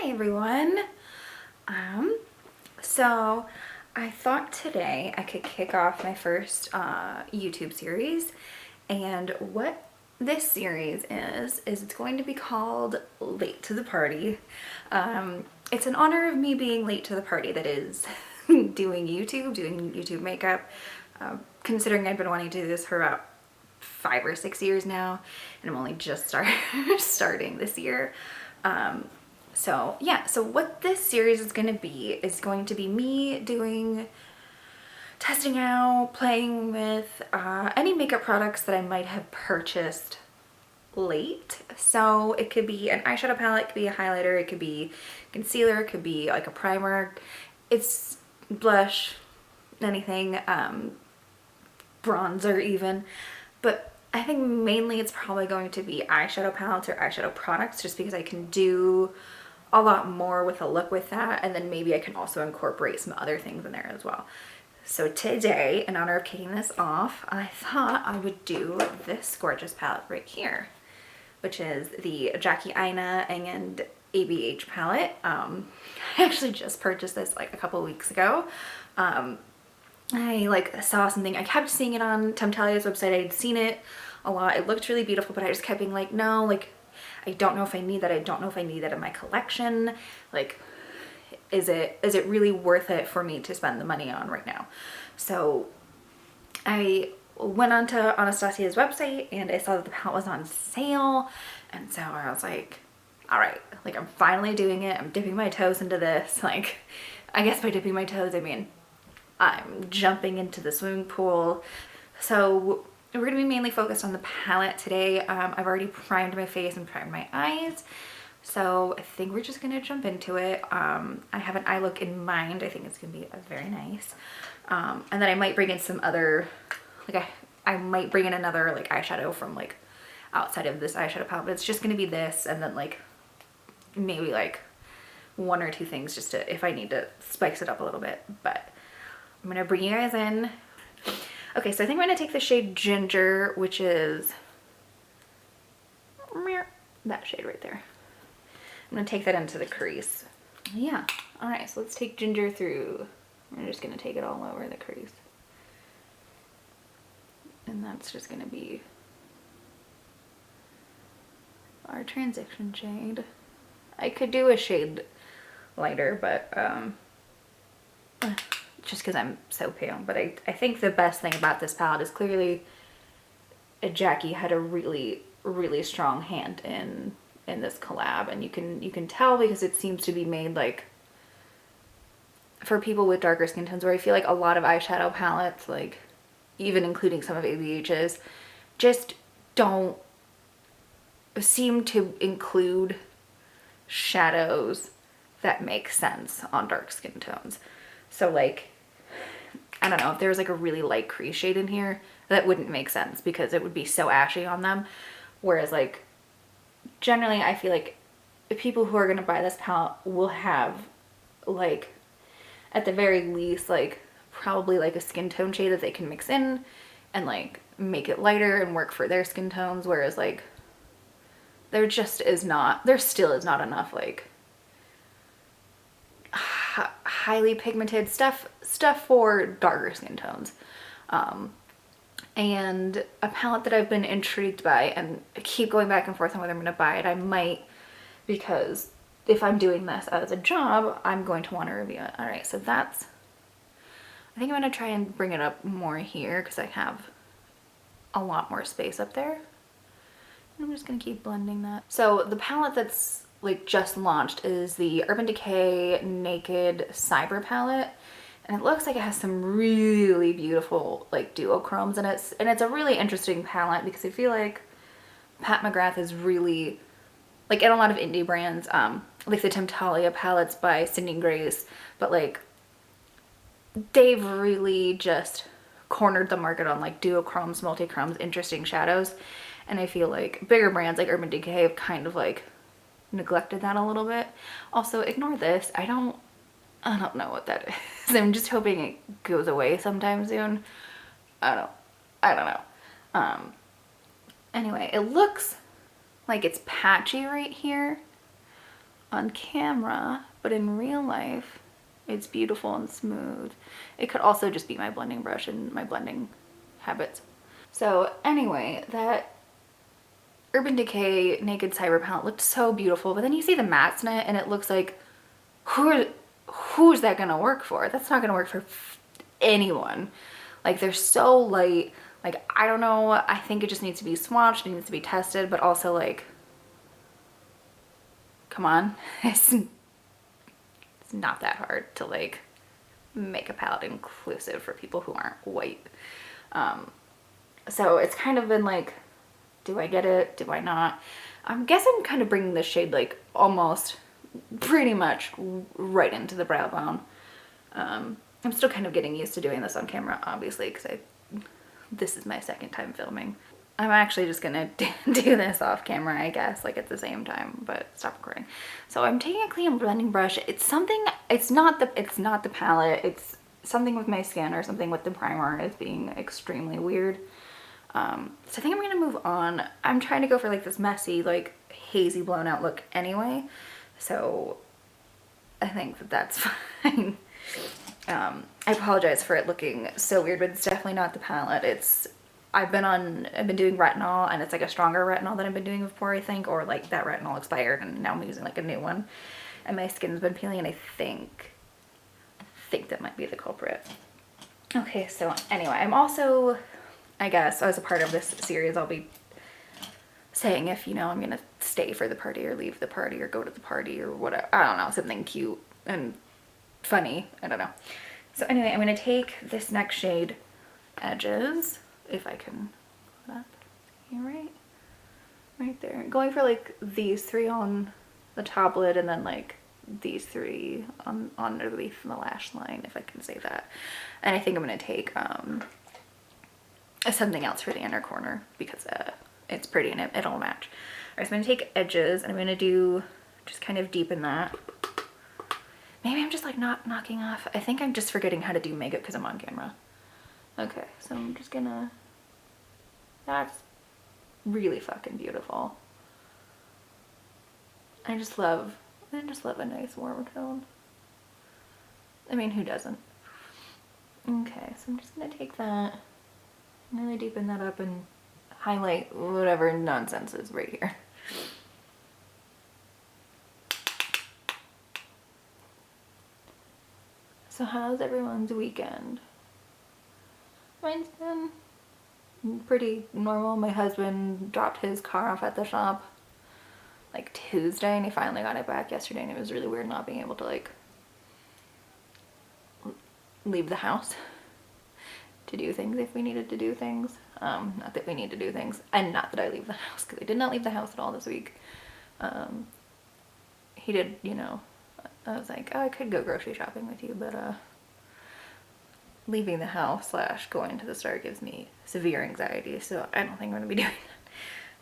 Hi everyone. So I thought today I could kick off my first YouTube series, and what this series is it's going to be called Late to the Party. It's in honor of me being late to the party, that is doing YouTube makeup. Considering I've been wanting to do this for about 5 or 6 years now, and I'm only just starting this year. So yeah, so what this series is going to be me testing out, playing with any makeup products that I might have purchased late. So it could be an eyeshadow palette, it could be a highlighter, it could be concealer, it could be like a primer, it's blush, anything, bronzer even. But I think mainly it's probably going to be eyeshadow palettes or eyeshadow products, just because I can do a lot more with a look with that, and then maybe I can also incorporate some other things in there as well. So today, in honor of kicking this off, I thought I would do this gorgeous palette right here, which is the Jackie Aina and ABH palette. I actually just purchased this like a couple weeks ago. I saw something, I kept seeing it on Temptalia's website, I'd seen it a lot, it looked really beautiful, but I just kept being like, no, like, I don't know if I need that, I don't know if I need that in my collection, like, is it really worth it for me to spend the money on right now? So I went onto Anastasia's website and I saw that the palette was on sale, and so I was like, all right, like, I'm finally doing it, I'm dipping my toes into this. Like, I guess by dipping my toes I mean I'm jumping into the swimming pool. So we're going to be mainly focused on the palette today. I've already primed my face and primed my eyes, so I think we're just going to jump into it. I have an eye look in mind. I think it's going to be very nice. And then I might bring in some other, like, I might bring in another like eyeshadow from like outside of this eyeshadow palette, but it's just going to be this, and then like maybe like one or two things just to, if I need to spice it up a little bit. But I'm gonna bring you guys in. Okay, so I think I'm gonna take the shade Ginger, which is that shade right there. I'm gonna take that into the crease. Yeah, all right, so let's take Ginger through. We're just gonna take it all over the crease. And that's just gonna be our transition shade. I could do a shade lighter, but just because I'm so pale. But I think the best thing about this palette is clearly Jackie had a really strong hand in this collab, and you can tell because it seems to be made like for people with darker skin tones, where I feel like a lot of eyeshadow palettes, like even including some of ABH's, just don't seem to include shadows that make sense on dark skin tones. So like, I don't know, if there was like a really light crease shade in here, that wouldn't make sense because it would be so ashy on them. Whereas like, generally I feel like the people who are going to buy this palette will have like, at the very least, like probably like a skin tone shade that they can mix in and like make it lighter and work for their skin tones. Whereas like, there still is not enough like highly pigmented stuff for darker skin tones. And a palette that I've been intrigued by, and I keep going back and forth on whether I'm going to buy it. I might, because if I'm doing this as a job, I'm going to want to review it. All right, so that's, I think I'm going to try and bring it up more here because I have a lot more space up there. I'm just going to keep blending that. So the palette that's like just launched is the Urban Decay Naked Cyber palette, and it looks like it has some really beautiful like duochromes in it, and it's a really interesting palette because I feel like Pat McGrath is really, like, in a lot of indie brands, like the Temptalia palettes by Sydney Grace, but like they've really just cornered the market on like duochromes, multichromes, interesting shadows, and I feel like bigger brands like Urban Decay have kind of like neglected that a little bit. Also, ignore this. I don't know what that is. I'm just hoping it goes away sometime soon. I don't know. Anyway, it looks like it's patchy right here. on camera, but in real life, it's beautiful and smooth. It could also just be my blending brush and my blending habits. So anyway, that Urban Decay Naked Cyber palette looked so beautiful, but then you see the mattes in it and it looks like, who's that gonna work for? That's not gonna work for anyone. Like, they're so light. Like, I don't know, I think it just needs to be swatched, it needs to be tested, but also like, come on. It's not that hard to like make a palette inclusive for people who aren't white. So it's kind of been like, do I get it? Do I not? I guess I'm kind of bringing this shade like almost pretty much right into the brow bone. I'm still kind of getting used to doing this on camera, obviously, because this is my second time filming. I'm actually just gonna do this off camera, I guess, like at the same time, but stop recording. So I'm taking a clean blending brush. It's something, it's not the palette, it's something with my skin or something with the primer is being extremely weird. So I think I'm gonna move on. I'm trying to go for like this messy, like hazy blown out look anyway. So I think that that's fine. I apologize for it looking so weird, but it's definitely not the palette. I've been doing retinol, and it's like a stronger retinol than I've been doing before, I think, or like that retinol expired and now I'm using like a new one, and my skin's been peeling, and I think that might be the culprit. Okay, so anyway, I'm also, I guess, as a part of this series, I'll be saying if, you know, I'm gonna stay for the party or leave the party or go to the party or whatever. I don't know, something cute and funny. I don't know. So anyway, I'm gonna take this next shade, Edges, if I can put that here, right there. Going for like these three on the top lid, and then like these three on underneath the lash line, if I can say that. And I think I'm gonna take something else for the inner corner because it's pretty and it'll match. Alright, so I'm gonna take Edges and I'm gonna do, just kind of deepen that. Maybe I'm just like not knocking off. I think I'm just forgetting how to do makeup because I'm on camera. Okay, so I'm just gonna, that's really fucking beautiful. I just love a nice warm tone. I mean, who doesn't? Okay, so I'm just gonna take that, really deepen that up and highlight whatever nonsense is right here. So how's everyone's weekend? Mine's been pretty normal. My husband dropped his car off at the shop like Tuesday, and he finally got it back yesterday, and it was really weird not being able to like leave the house to do things if we needed to do things. Not that we need to do things, and not that I leave the house, because I did not leave the house at all this week. He did, you know, I was like, oh, I could go grocery shopping with you, but leaving the house / going to the store gives me severe anxiety, so I don't think I'm gonna be doing that.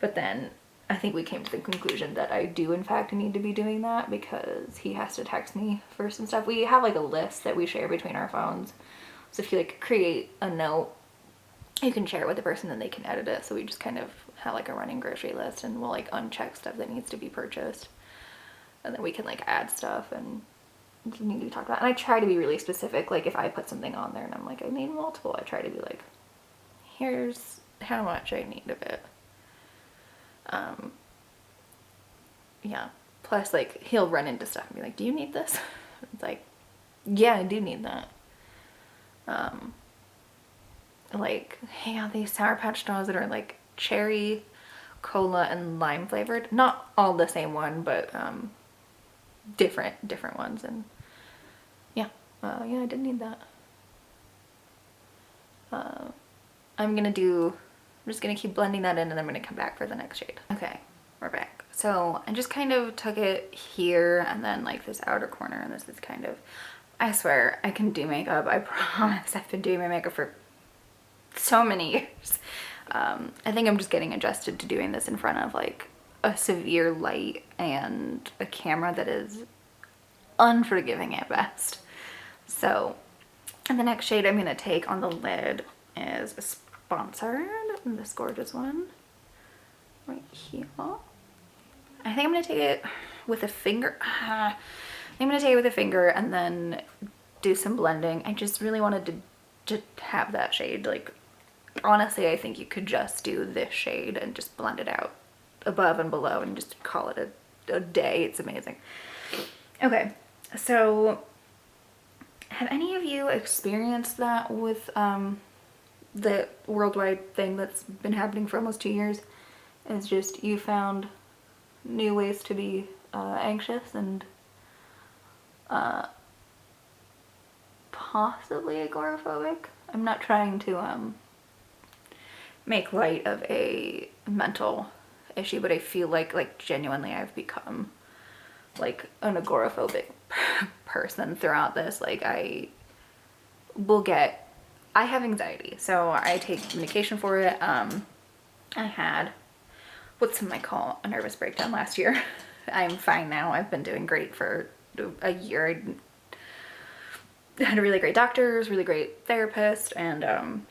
But then I think we came to the conclusion that I do in fact need to be doing that, because he has to text me for some stuff. We have like a list that we share between our phones, so if you like create a note, you can share it with the person and they can edit it. So we just kind of have like a running grocery list, and we'll like uncheck stuff that needs to be purchased, and then we can like add stuff and need to talk about. And I try to be really specific. Like if I put something on there and I'm like, I need multiple, I try to be like, here's how much I need of it. Yeah, plus like he'll run into stuff and be like, do you need this? It's like, yeah, I do need that. Like, hey, yeah, these Sour Patch straws that are like cherry, cola, and lime flavored. Not all the same one, but different ones. And yeah, yeah, I did need that. I'm just gonna keep blending that in, and I'm gonna come back for the next shade. Okay, we're back. So I just kind of took it here and then like this outer corner, and this is kind of, I swear I can do makeup. I promise I've been doing my makeup for so many years. I think I'm just getting adjusted to doing this in front of like a severe light and a camera that is unforgiving at best. So, and the next shade I'm gonna take on the lid is Sponsored, this gorgeous one right here. I think I'm gonna take it with a finger. I'm gonna take it with a finger and then do some blending. I just really wanted to have that shade. Like, honestly, I think you could just do this shade and just blend it out above and below and just call it a day. It's amazing. Okay, so have any of you experienced that with the worldwide thing that's been happening for almost 2 years? It's just you found new ways to be anxious and possibly agoraphobic. I'm not trying to make light of a mental issue, but I feel like genuinely I've become like an agoraphobic person throughout this. Like I have anxiety, so I take medication for it. I had what some might call a nervous breakdown last year. I'm fine now. I've been doing great for a year. I had really great doctors, really great therapist, and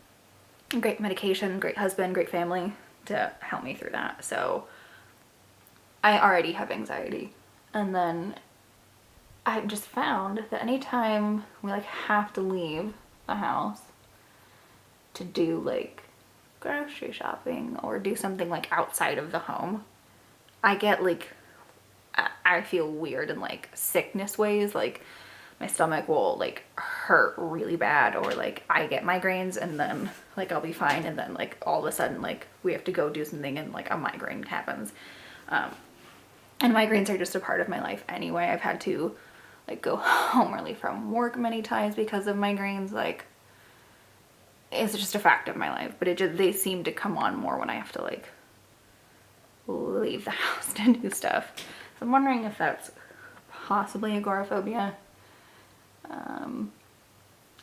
great medication, great husband, great family to help me through that. So I already have anxiety. And then I just found that anytime we like have to leave the house to do like grocery shopping or do something like outside of the home, I get like, I feel weird in like sickness ways. Like my stomach will like hurt really bad, or like I get migraines and then like I'll be fine, and then like all of a sudden like we have to go do something and like a migraine happens. And migraines are just a part of my life anyway. I've had to like go home early from work many times because of migraines. Like it's just a fact of my life, but they seem to come on more when I have to like leave the house to do stuff. So I'm wondering if that's possibly agoraphobia.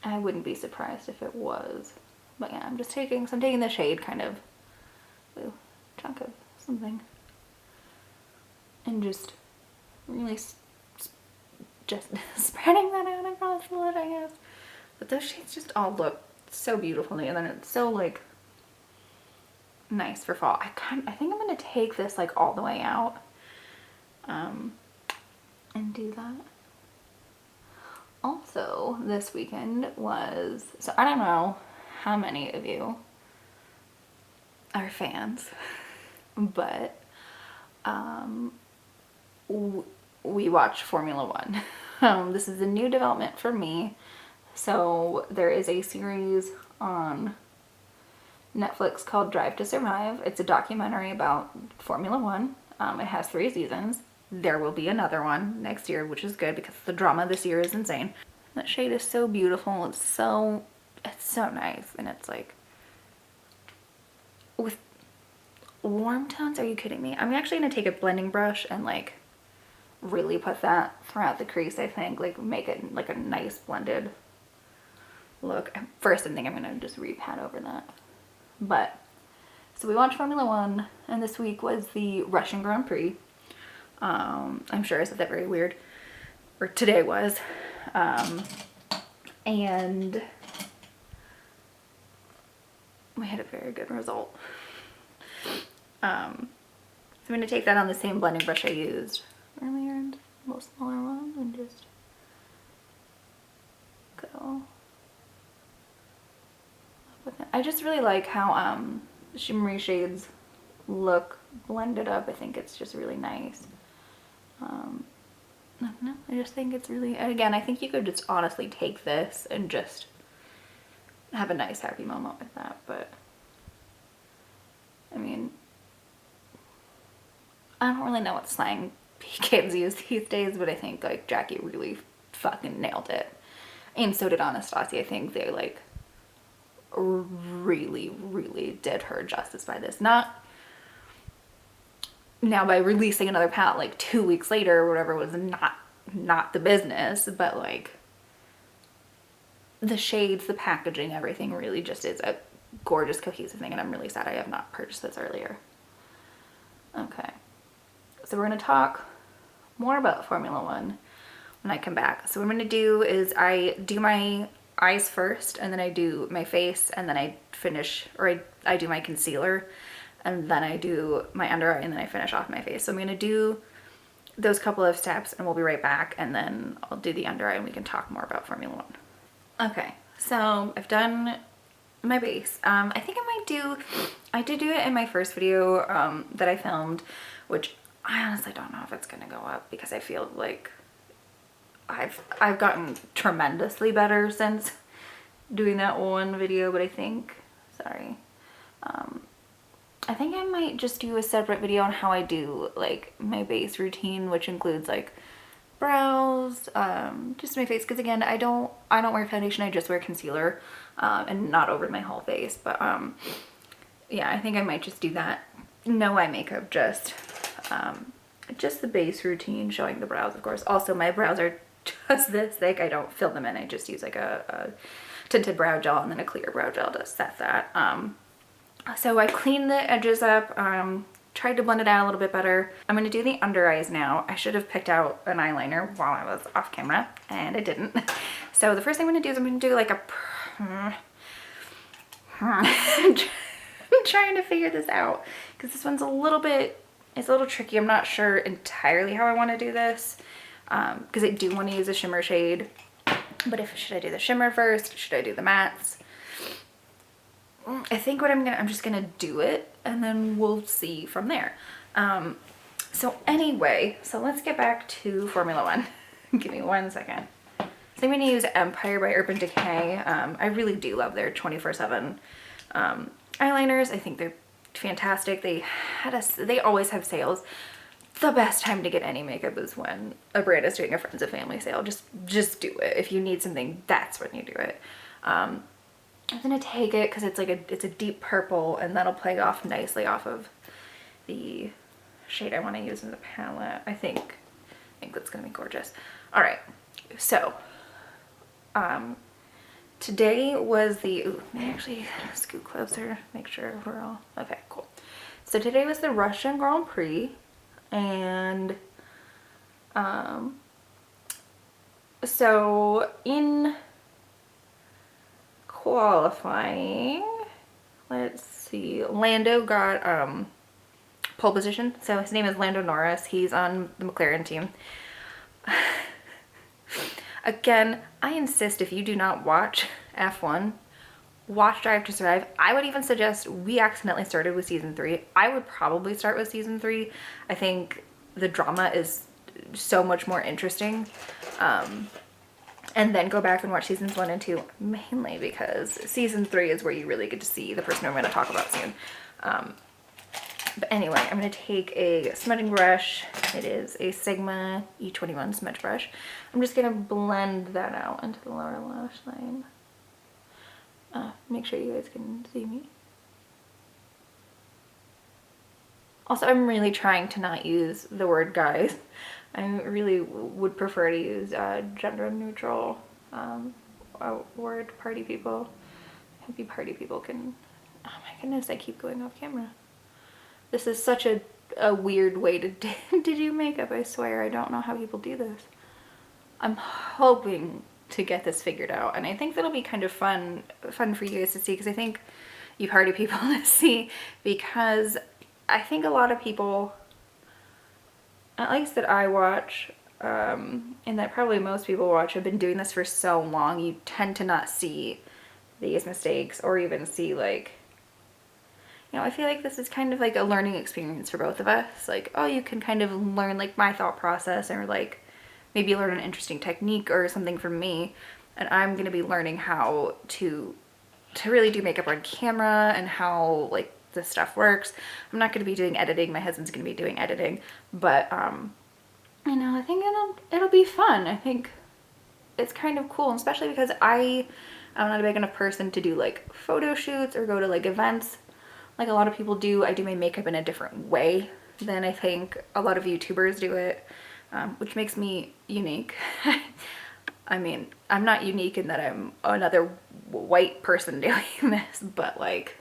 I wouldn't be surprised if it was, but yeah, I'm taking the shade kind of chunk of something and just really just spreading that out across the lid, I guess. But those shades just all look so beautiful to me, and then it's so like nice for fall. I think I'm gonna take this like all the way out and do that. Also, this weekend was, so I don't know how many of you are fans, but we watched Formula One. This is a new development for me. So there is a series on Netflix called Drive to Survive. It's a documentary about Formula One. It has 3 seasons. There will be another one next year, which is good because the drama this year is insane. That shade is so beautiful. It's so nice, and it's like with warm tones. Are you kidding me? I'm actually gonna take a blending brush and like really put that throughout the crease. I think like make it like a nice blended look. First, I think I'm gonna just repat over that. But so we watched Formula One, and this week was the Russian Grand Prix. I'm sure I said that very weird, or today was, and we had a very good result. So I'm gonna take that on the same blending brush I used earlier, and a little smaller one, and just go with it. I just really like how shimmery shades look blended up. I think it's just really nice. I don't know, I just think it's really, and again, I think you could just honestly take this and just have a nice happy moment with that. But I mean, I don't really know what slang kids use these days, but I think like Jackie really fucking nailed it, and so did Anastasia. I think they like really did her justice by this. Not now by releasing another palette like 2 weeks later or whatever was not the business, but like the shades, the packaging, everything really just is a gorgeous cohesive thing, and I'm really sad I have not purchased this earlier. Okay, so we're gonna talk more about Formula One when I come back. So what I'm gonna do is I do my eyes first, and then I do my face, and then I finish, or I do my concealer, and then I do my under eye, and then I finish off my face. So I'm gonna do those couple of steps and we'll be right back, and then I'll do the under eye and we can talk more about Formula One. Okay, so I've done my base. I think I did do it in my first video that I filmed, which I honestly don't know if it's gonna go up because I feel like I've gotten tremendously better since doing that one video, but I think I think I might just do a separate video on how I do like my base routine, which includes like brows, just my face, because again I don't wear foundation, I just wear concealer and not over my whole face. But yeah, I think I might just do that. No eye makeup, just the base routine, showing the brows of course. Also my brows are just this thick, I don't fill them in, I just use like a tinted brow gel and then a clear brow gel to set that. So I cleaned the edges up, tried to blend it out a little bit better. I'm going to do the under eyes now. I should have picked out an eyeliner while I was off camera and I didn't. So the first thing I'm going to do is I'm going to do like a I'm trying to figure this out because this one's it's a little tricky. I'm not sure entirely how I want to do this because I do want to use a shimmer shade. But should I do the shimmer first? Should I do the mattes? I think I'm just gonna do it and then we'll see from there. So anyway, so let's get back to Formula One. Give me 1 second. So I'm gonna use Empire by Urban Decay. I really do love their 24/7 eyeliners. I think they're fantastic. They always have sales. The best time to get any makeup is when a brand is doing a friends and family sale. Just do it. If you need something, that's when you do it. I'm gonna take it because it's a deep purple and that'll play off nicely off of the shade I want to use in the palette. I think that's gonna be gorgeous. All right, so today was the let me actually scoot closer, make sure we're all okay. Cool. So today was the Russian Grand Prix, and so in qualifying, let's see, Lando got pole position. So his name is Lando Norris. He's on the McLaren team. Again, I insist, if you do not watch F1, watch Drive to Survive. I would even suggest, we accidentally started with season 3. I would probably start with season 3. I think the drama is so much more interesting. And then go back and watch seasons 1 and 2, mainly because season 3 is where you really get to see the person I'm going to talk about soon. But anyway, I'm going to take a smudging brush. It is a Sigma E21 smudge brush. I'm just going to blend that out into the lower lash line. Make sure you guys can see me. Also, I'm really trying to not use the word guys. I really would prefer to use gender neutral word, party people. Happy party people can, oh my goodness, I keep going off camera. This is such a weird way to do makeup, I swear. I don't know how people do this. I'm hoping to get this figured out, and I think that'll be kind of fun for you guys to see, because I think you party people to see, because I think a lot of people, at least that I watch, and that probably most people watch, have been doing this for so long, you tend to not see these mistakes or even see, like, you know, I feel like this is kind of like a learning experience for both of us. Like, oh, you can kind of learn like my thought process, or like maybe learn an interesting technique or something from me, and I'm gonna be learning how to really do makeup on camera and how like this stuff works. I'm not going to be doing editing, my husband's going to be doing editing, but you know, I think it'll be fun. I think it's kind of cool, especially because I'm not a big enough person to do like photo shoots or go to like events like a lot of people do. I do my makeup in a different way than I think a lot of YouTubers do it, which makes me unique. I mean, I'm not unique in that I'm another white person doing this, but like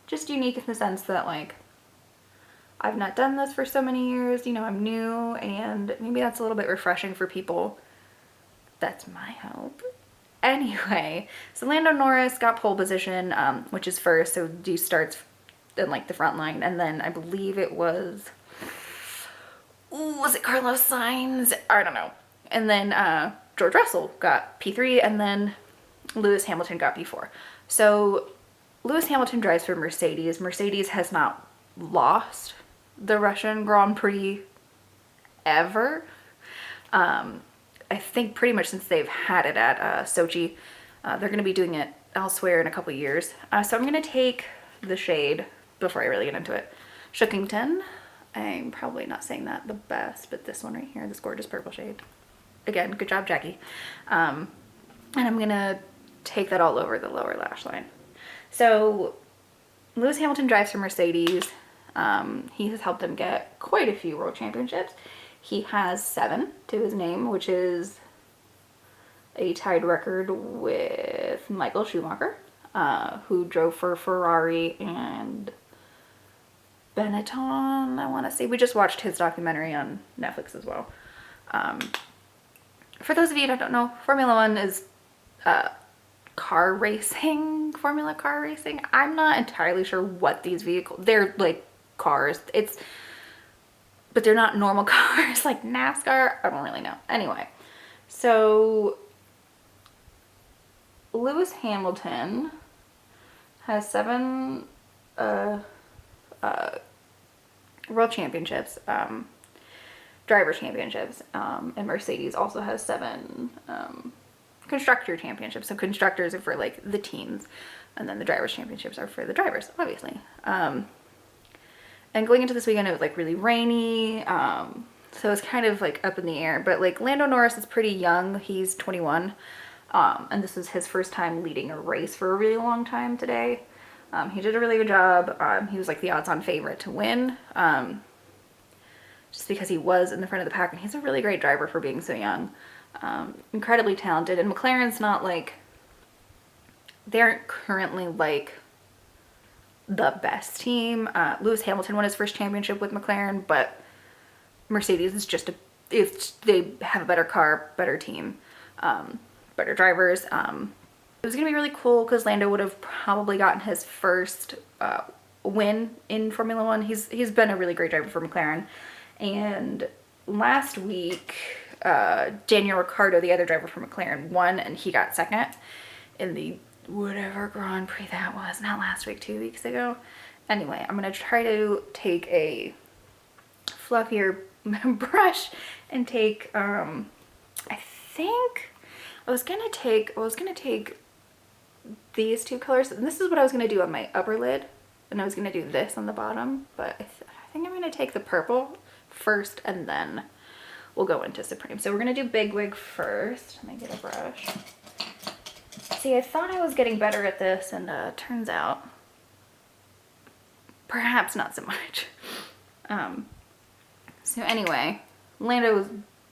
just unique in the sense that like I've not done this for so many years, you know, I'm new, and maybe that's a little bit refreshing for people. That's my hope. Anyway, so Lando Norris got pole position, which is first, so D starts in like the front line, and then I believe it was ooh, was it Carlos Sainz? I don't know. And then George Russell got P3, and then Lewis Hamilton got P4. So Lewis Hamilton drives for Mercedes. Mercedes has not lost the Russian Grand Prix ever. I think pretty much since they've had it at Sochi. They're going to be doing it elsewhere in a couple years. So I'm going to take the shade before I really get into it. Shookington. I'm probably not saying that the best, but this one right here, this gorgeous purple shade. Again, good job, Jackie. And I'm going to take that all over the lower lash line. So Lewis Hamilton drives for Mercedes. He has helped them get quite a few world championships. He has 7 to his name, which is a tied record with Michael Schumacher, who drove for Ferrari and Benetton, I want to say. We just watched his documentary on Netflix as well. For those of you that don't know, Formula One is car racing, Formula car racing. I'm not entirely sure what these vehicles, they're like cars. But they're not normal cars like NASCAR. I don't really know. Anyway, so Lewis Hamilton has 7 world championships, driver championships, and Mercedes also has 7 constructor championships. So constructors are for like the teams, and then the drivers championships are for the drivers, obviously. And going into this weekend, it was like really rainy, so it's kind of like up in the air. But like Lando Norris is pretty young. He's 21, and this was his first time leading a race for a really long time today. He did a really good job. He was like the odds-on favorite to win, just because he was in the front of the pack, and he's a really great driver for being so young. Incredibly talented, and McLaren's not like, they aren't currently like the best team. Lewis Hamilton won his first championship with McLaren, but Mercedes is just they have a better car, better team, better drivers. It was gonna be really cool because Lando would have probably gotten his first win in Formula One. He's been a really great driver for McLaren, and last week Daniel Ricciardo, the other driver for McLaren, won, and he got second in the whatever Grand Prix that was, not last week, 2 weeks ago. Anyway, I'm gonna try to take a fluffier brush and take I think I was gonna take these 2 colors, and this is what I was gonna do on my upper lid, and I was gonna do this on the bottom, but I think I'm gonna take the purple first, and then we'll go into Supreme. So we're gonna do Big Wig first. Let me get a brush. See, I thought I was getting better at this, and turns out perhaps not so much. So anyway, Lando was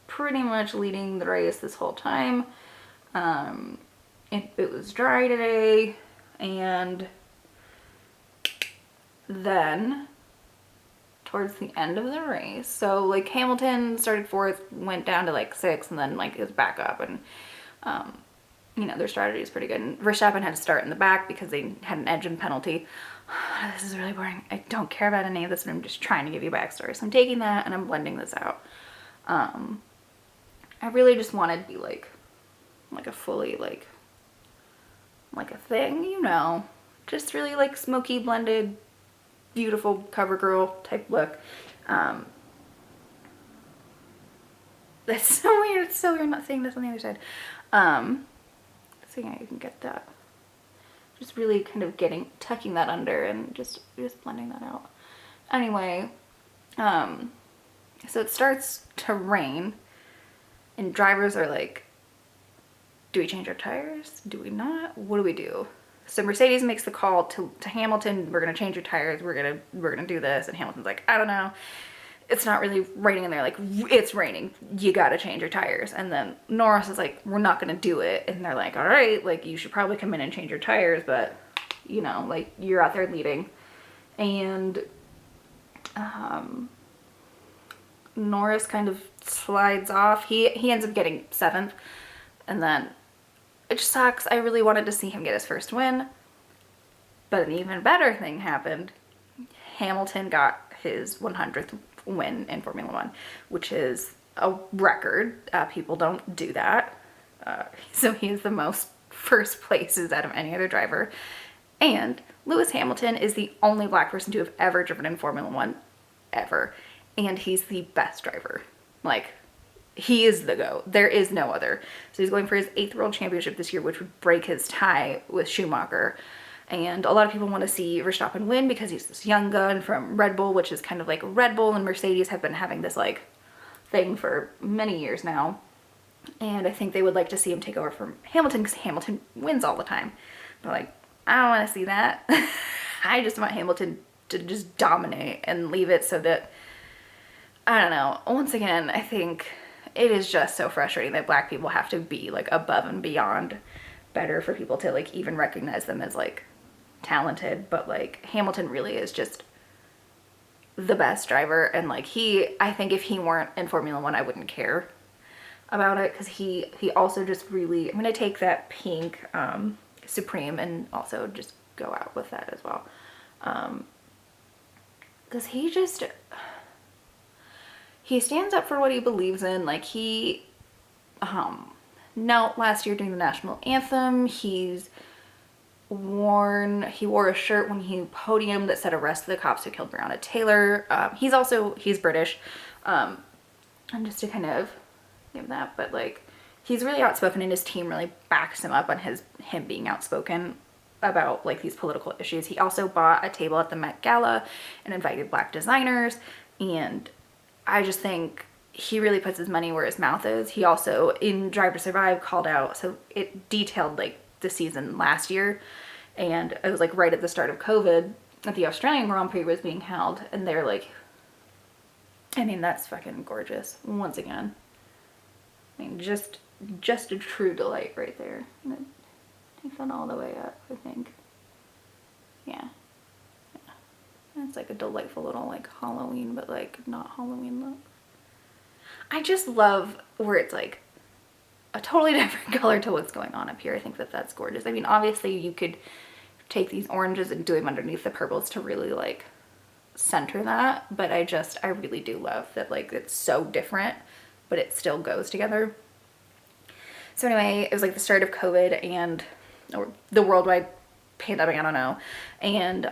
pretty much leading the race this whole time. It was dry today, and then towards the end of the race, so like Hamilton started 4th, went down to like 6th, and then like it was back up, and you know, their strategy is pretty good. And Verstappen had to start in the back because they had an engine penalty. This is really boring. I don't care about any of this, and I'm just trying to give you backstory. So I'm taking that and I'm blending this out. I really just wanted to be like a fully like a thing, you know, just really like smoky blended, beautiful cover girl type look. That's so weird. It's so weird not seeing this on the other side. So yeah, you can get that. Just really kind of tucking that under and just blending that out. Anyway, so it starts to rain, and drivers are like, do we change our tires? Do we not? What do we do? So Mercedes makes the call to Hamilton, we're gonna change your tires, we're gonna do this, and Hamilton's like, I don't know. It's not really raining, and they're like, it's raining, you gotta change your tires. And then Norris is like, we're not gonna do it. And they're like, all right, like you should probably come in and change your tires, but you know, like you're out there leading. And Norris kind of slides off. He ends up getting 7th, and then it just sucks. I really wanted to see him get his first win, but an even better thing happened. Hamilton got his 100th win in Formula One, which is a record. People don't do that. So he has the most first places out of any other driver. And Lewis Hamilton is the only black person to have ever driven in Formula One, ever. And he's the best driver. Like, he is the GOAT. There is no other. So he's going for his 8th world championship this year, which would break his tie with Schumacher. And a lot of people want to see Verstappen win because he's this young gun from Red Bull, which is kind of like Red Bull and Mercedes have been having this like thing for many years now. And I think they would like to see him take over from Hamilton because Hamilton wins all the time. But like, I don't want to see that. I just want Hamilton to just dominate and leave it so that, I don't know. Once again, I think it is just so frustrating that black people have to be like above and beyond better for people to like even recognize them as like talented. But like Hamilton really is just the best driver. And like I think if he weren't in Formula One, I wouldn't care about it because he also just really, I'm gonna take that pink Supreme and also just go out with that as well, because he stands up for what he believes in. Like he knelt last year during the national anthem. He wore a shirt when he podiumed that said arrest the cops who killed Breonna Taylor. He's British, and just to kind of give that, but like he's really outspoken and his team really backs him up on him being outspoken about like these political issues. He also bought a table at the Met Gala and invited black designers, and I just think he really puts his money where his mouth is. He also in Drive to Survive called out, so it detailed like the season last year, and it was like right at the start of COVID that the Australian Grand Prix was being held, and they're like, I mean, that's fucking gorgeous once again. I mean, just a true delight right there. And it takes that all the way up, I think. Yeah. It's like a delightful little like Halloween, but like not Halloween look. I just love where it's like a totally different color to what's going on up here. I think that that's gorgeous. I mean, obviously you could take these oranges and do them underneath the purples to really like center that, but I really do love that like it's so different, but it still goes together. So anyway, it was like the start of COVID or the worldwide pandemic, I don't know. And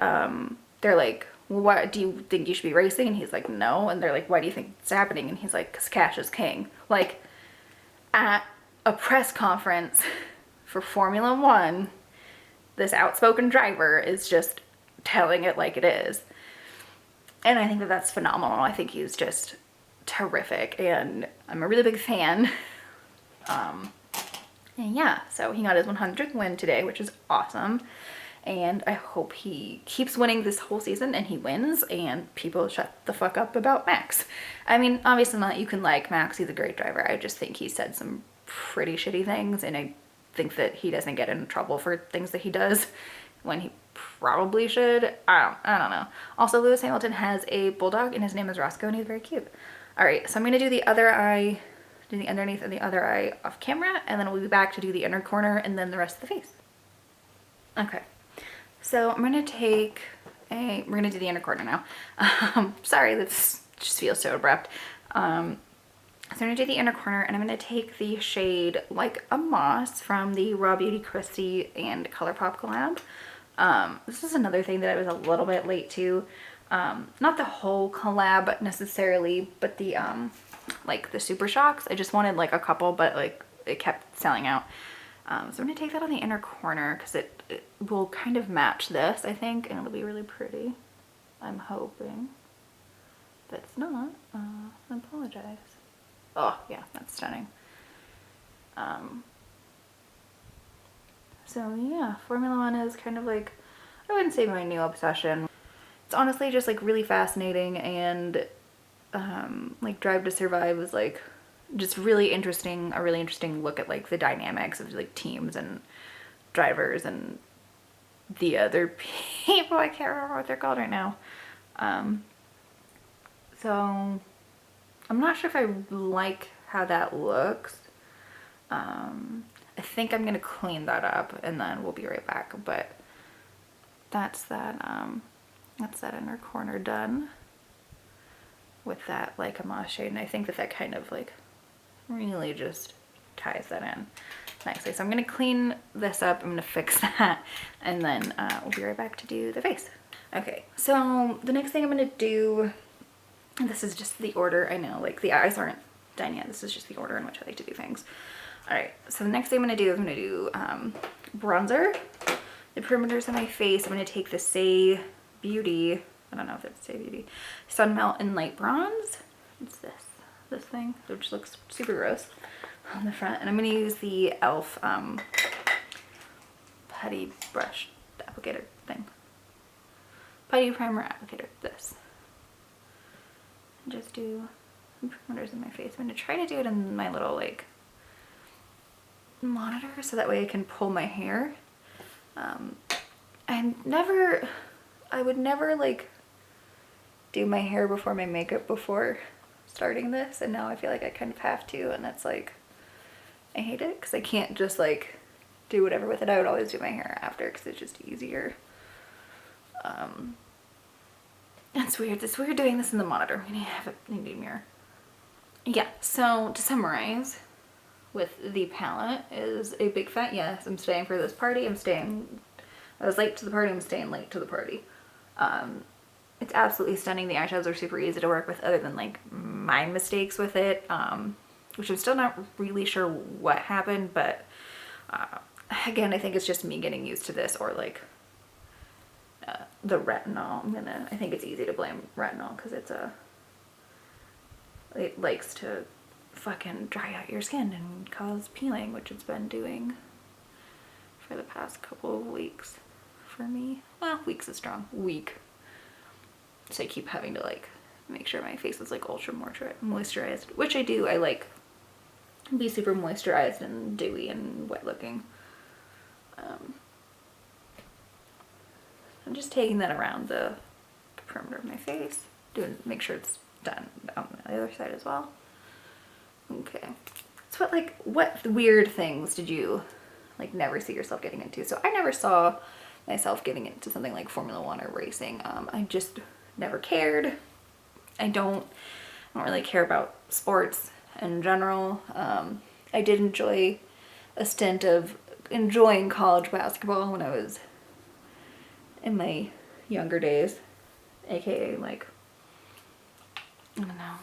they're like, what, do you think you should be racing? And he's like, no. And they're like, why do you think it's happening? And he's like, because cash is king. Like at a press conference for Formula One, this outspoken driver is just telling it like it is. And I think that that's phenomenal. I think he's just terrific and I'm a really big fan. And yeah, so he got his 100th win today, which is awesome. And I hope he keeps winning this whole season and he wins and people shut the fuck up about Max. I mean, obviously not you can like Max, he's a great driver. I just think he said some pretty shitty things and I think that he doesn't get in trouble for things that he does when he probably should. I don't know. Also, Lewis Hamilton has a bulldog and his name is Roscoe and he's very cute. All right, so I'm gonna do the other eye, do the underneath and the other eye off camera, and then we'll be back to do the inner corner and then the rest of the face. Okay, so I'm gonna we're gonna do the inner corner now. Sorry, this just feels so abrupt. So I'm gonna do the inner corner and I'm gonna take the shade Like a Moss from the Raw Beauty Christie and ColourPop collab. This is another thing that I was a little bit late to. Not the whole collab necessarily, but the like the Super Shocks. I just wanted like a couple, but like it kept selling out. So I'm gonna take that on the inner corner because it will kind of match this, I think, and it'll be really pretty. I'm hoping. If it's not, I apologize. Oh yeah, that's stunning. So yeah, Formula One is kind of like, I wouldn't say my new obsession. It's honestly just like really fascinating, and like Drive to Survive was like just really interesting, a really interesting look at like the dynamics of like teams and drivers and the other people. I can't remember what they're called right now. So I'm not sure if I like how that looks. I think I'm gonna clean that up and then we'll be right back, but that's that inner corner done. with that like a moss shade, and I think that that kind of like really just ties that in nicely. So I'm gonna clean this up, I'm gonna fix that, and then we'll be right back to do the face. Okay, so the next thing I'm gonna do, and this is just the order, I know like the eyes aren't done yet, this is just the order in which I like to do things. All right, so the next thing I'm gonna do is I'm gonna do bronzer, the perimeters of my face. I'm gonna take the Say Beauty, I don't know if it's Say Beauty, Sun Melt and Light Bronze. It's this thing, which looks super gross on the front. And I'm gonna use the e.l.f. putty brush applicator thing. Putty primer applicator, this. And just do perimeters in my face. I'm gonna try to do it in my little like monitor so that way I can pull my hair. I would never like do my hair before my makeup before starting this, and now I feel like I kind of have to, and that's like, I hate it because I can't just like do whatever with it. I would always do my hair after because it's just easier. It's weird. It's weird doing this in the monitor. I need a mirror. Yeah, so to summarize, with the palette is a big fat yes. I'm staying for this party. I was late to the party. I'm staying late to the party. It's absolutely stunning. The eyeshadows are super easy to work with other than like my mistakes with it, which I'm still not really sure what happened, but again, I think it's just me getting used to this, or like the retinol. I think it's easy to blame retinol because it likes to fucking dry out your skin and cause peeling, which it's been doing for the past couple of weeks for me. Well, weeks is strong. Week. So I keep having to like make sure my face is like ultra moisturized, which I do. I like be super moisturized and dewy and wet looking. I'm just taking that around the perimeter of my face, make sure it's done on the other side as well. Okay. So what weird things did you like never see yourself getting into? So I never saw myself getting into something like Formula One or racing. I just never cared. I don't really care about sports in general. I did enjoy a stint of enjoying college basketball when I was in my younger days, aka like, I don't know,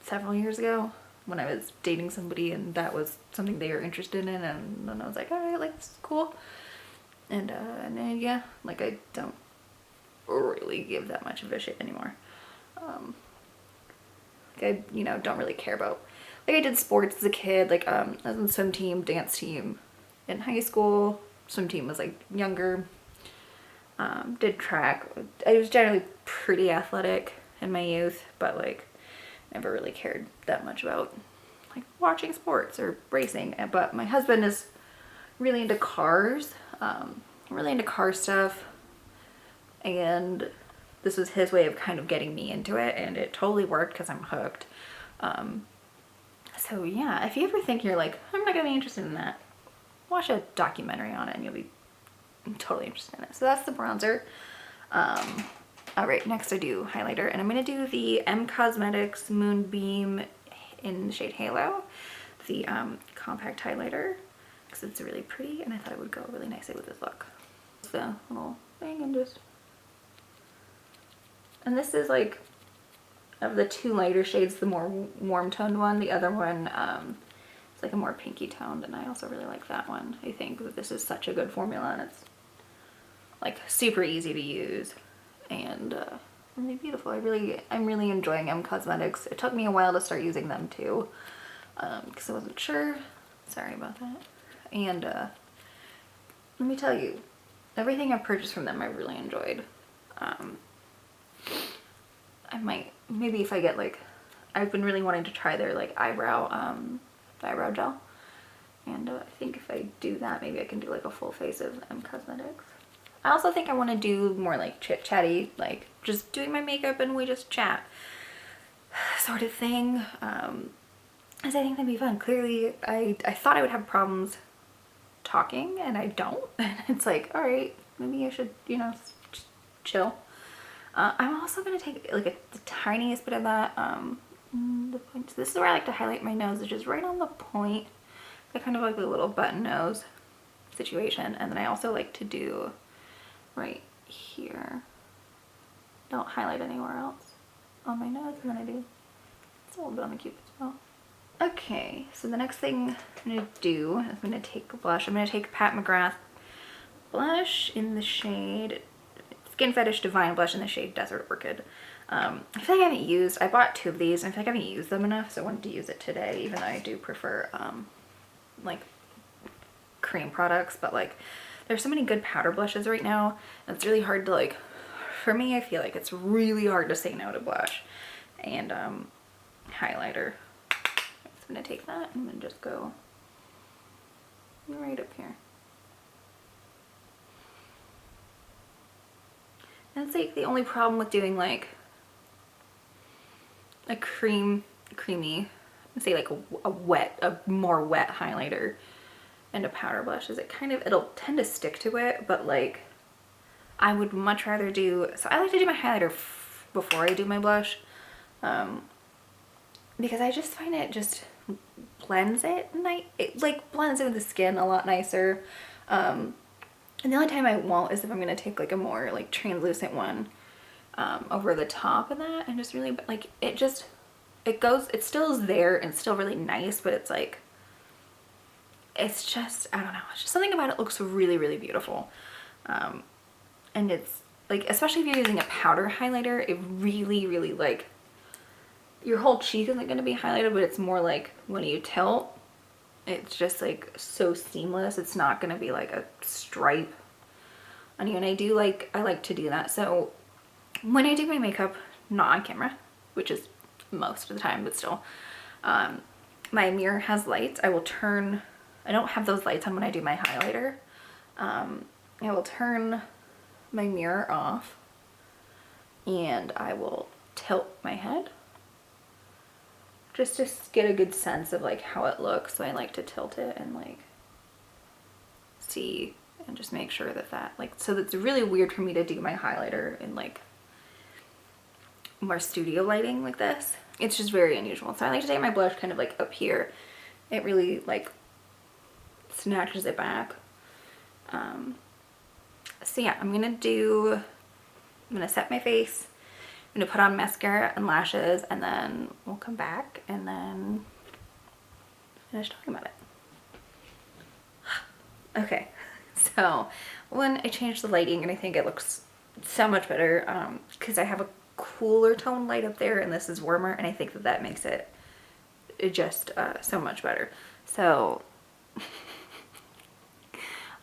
several years ago when I was dating somebody and that was something they were interested in, and then I was like, all right, like this is cool. And then yeah, like I don't really give that much of a shit anymore. Like I, don't really care about, like I did sports as a kid, like I was in the swim team, dance team in high school. Swim team was like younger. Did track. I was generally pretty athletic in my youth, but like never really cared that much about like watching sports or racing. But my husband is really into cars, really into car stuff, and this was his way of kind of getting me into it, and it totally worked because I'm hooked. So yeah, if you ever think you're like, I'm not gonna be interested in that, watch a documentary on it and you'll be totally interested in it. So that's the bronzer. All right, next I do highlighter, and I'm gonna do the M Cosmetics Moonbeam in the shade Halo, the compact highlighter, because it's really pretty and I thought it would go really nicely with this look. It's the little thing, and this is like, of the two lighter shades, the more warm toned one. The other one it's like a more pinky toned, and I also really like that one. I think that this is such a good formula, and it's like super easy to use and really beautiful. I'm really enjoying M Cosmetics. It took me a while to start using them too, because I wasn't sure. Sorry about that. And let me tell you, everything I've purchased from them I really enjoyed. I might, maybe if I get like, I've been really wanting to try their like eyebrow gel, and I think if I do that, maybe I can do like a full face of M Cosmetics. I also think I want to do more like chit chatty, like just doing my makeup and we just chat sort of thing, as I think that'd be fun. Clearly I thought I would have problems talking, and I don't. And it's like, all right, maybe I should, just chill. I'm also going to take like the tiniest bit of that, the point. So this is where I like to highlight my nose, which is right on the point. I kind of like a little button nose situation. And then I also like to do right here. Don't highlight anywhere else on my nose, and then I do it's a little bit on the cupid's bow. Okay, so the next thing I'm going to do is I'm going to take a blush. I'm going to take Pat McGrath blush in the shade Skin Fetish Divine blush in the shade Desert Orchid. I feel like I haven't used, I bought 2 of these and I feel like I haven't used them enough, so I wanted to use it today, even though I do prefer like cream products. But like there's so many good powder blushes right now, and it's really hard to like, for me I feel like it's really hard to say no to blush and highlighter. I'm gonna take that and then just go right up here. And it's like the only problem with doing like a creamy, say like a more wet highlighter and a powder blush is it'll tend to stick to it, but like I would much rather do, so I like to do my highlighter before I do my blush, because I just find it just blends it blends in the skin a lot nicer. And the only time I won't is if I'm gonna take like a more like translucent one over the top of that, and just really like it still is there and it's still really nice, but it's like it's just, I don't know, it's just something about it looks really, really beautiful. And it's like, especially if you're using a powder highlighter, it really, really like your whole cheek isn't going to be highlighted, but it's more like when you tilt, it's just like so seamless. It's not going to be like a stripe on you. And I like to do that. So when I do my makeup, not on camera, which is most of the time, but still, my mirror has lights. I don't have those lights on when I do my highlighter. I will turn my mirror off and I will tilt my head just to get a good sense of like how it looks. So I like to tilt it and like see and just make sure that like, so that's really weird for me to do my highlighter in like more studio lighting like this. It's just very unusual. So I like to take my blush kind of like up here. It really like snatches it back. So yeah, I'm gonna set my face. I'm gonna put on mascara and lashes, and then we'll come back and then finish talking about it. Okay, so when I changed the lighting, and I think it looks so much better because I have a cooler tone light up there and this is warmer, and I think that makes it just so much better. So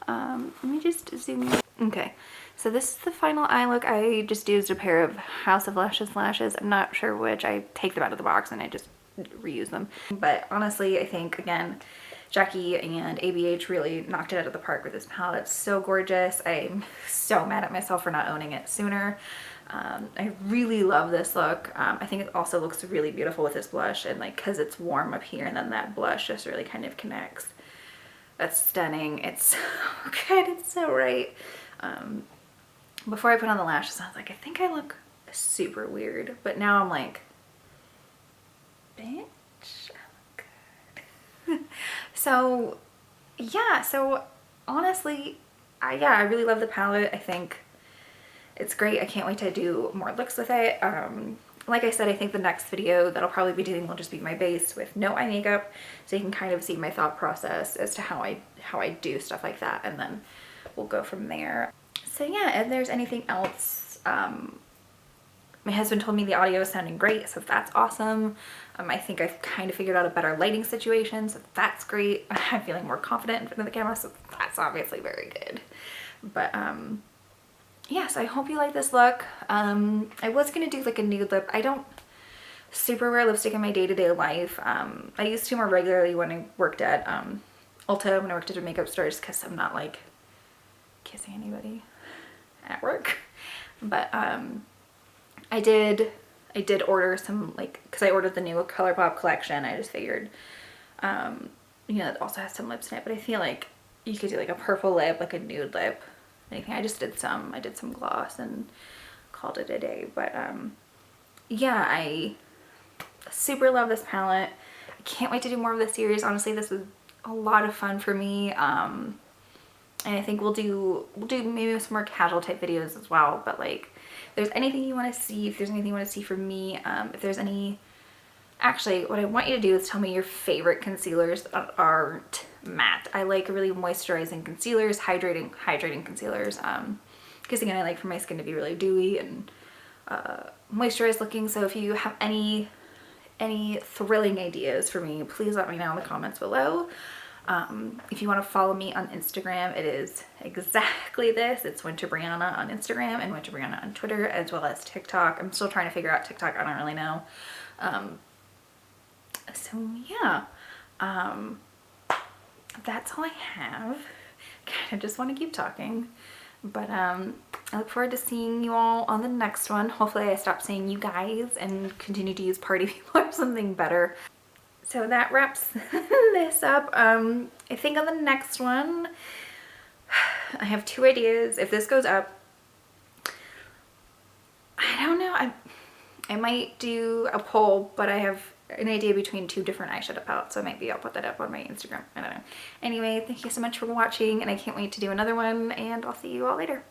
let me just zoom in. Okay, so this is the final eye look. I just used a pair of House of lashes. I'm not sure which. I take them out of the box and I just reuse them. But honestly, I think, again, Jackie and ABH really knocked it out of the park with this palette. It's so gorgeous. I'm so mad at myself for not owning it sooner. I really love this look. I think it also looks really beautiful with this blush, and like because it's warm up here and then that blush just really kind of connects. That's stunning. It's so good. It's so right. Before I put on the lashes, I was like, I think I look super weird. But now I'm like, bitch, I look good. So, yeah. So, honestly, I really love the palette. I think it's great. I can't wait to do more looks with it. Like I said, I think the next video that I'll probably be doing will just be my base with no eye makeup, so you can kind of see my thought process as to how I do stuff like that, and then we'll go from there. So yeah, if there's anything else, my husband told me the audio is sounding great, so that's awesome. I think I've kind of figured out a better lighting situation, so that's great. I'm feeling more confident in front of the camera, so that's obviously very good. But yeah, so I hope you like this look. I was gonna do like a nude lip. I don't super wear lipstick in my day-to-day life. I used to more regularly when I worked at Ulta, when I worked at a makeup store, just because I'm not like kissing anybody at work. But I did order some, like, because I ordered the new ColourPop collection. I just figured, you know, it also has some lips in it, but I feel like you could do like a purple lip, like a nude lip, anything. I did some gloss and called it a day. But yeah, I super love this palette. I can't wait to do more of this series. Honestly, this was a lot of fun for me. And I think we'll do maybe some more casual type videos as well. But like, if there's anything you want to see, if there's anything you want to see from me, if there's any, actually what I want you to do is tell me your favorite concealers that aren't matte. I like really moisturizing concealers, hydrating concealers, because again, I like for my skin to be really dewy and moisturized looking. So if you have any thrilling ideas for me, please let me know in the comments below. If you want to follow me on Instagram, it is exactly this. It's Winnter Briyanna on Instagram and Winnter Briyanna on Twitter, as well as TikTok. I'm still trying to figure out TikTok. I don't really know. So yeah, that's all I have. Kind of just want to keep talking, but I look forward to seeing you all on the next one. Hopefully I stop saying you guys and continue to use party people or something better. So that wraps this up. I think on the next one, I have 2 ideas. If this goes up, I don't know. I might do a poll, but I have an idea between 2 different eyeshadow palettes, so maybe I'll put that up on my Instagram. I don't know. Anyway, thank you so much for watching, and I can't wait to do another one, and I'll see you all later.